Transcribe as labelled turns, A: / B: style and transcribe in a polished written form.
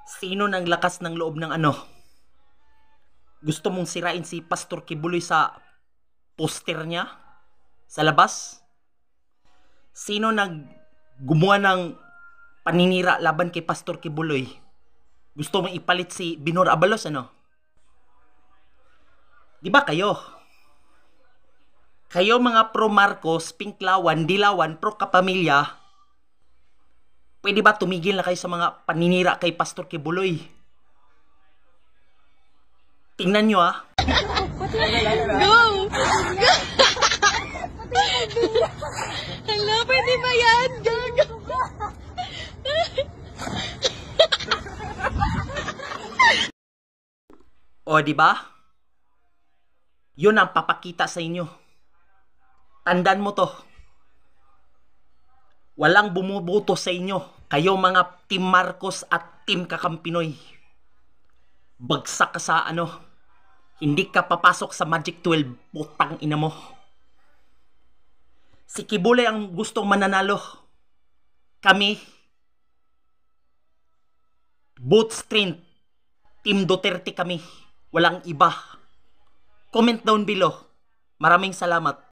A: Sino nang lakas ng loob ng gusto mong sirain si Pastor Kibuloy sa poster niya sa labas? Sino gumawa ng paninira laban kay Pastor Kibuloy? Gusto mong ipalit si Binor Abalos, Di ba kayo? Kayo mga pro Marcos, Pinklawan, Dilawan, pro Kapamilya, pwede ba tumigil na kayo sa mga paninira kay Pastor Kibuloy? Tingnan nyo
B: Go! Hala, pwede ba yan? Gaga!
A: O, di ba? Yun ang papakita sa inyo. Tandaan mo to. Walang bumuboto sa inyo. Kayo mga Team Marcos at Team Kakampinoy. Bagsak ka sa Hindi ka papasok sa Magic 12. Putang ina mo. Si Kibuloy ang gustong mananalo. Kami, both strength, Team Duterte kami. Walang iba. Comment down below. Maraming salamat.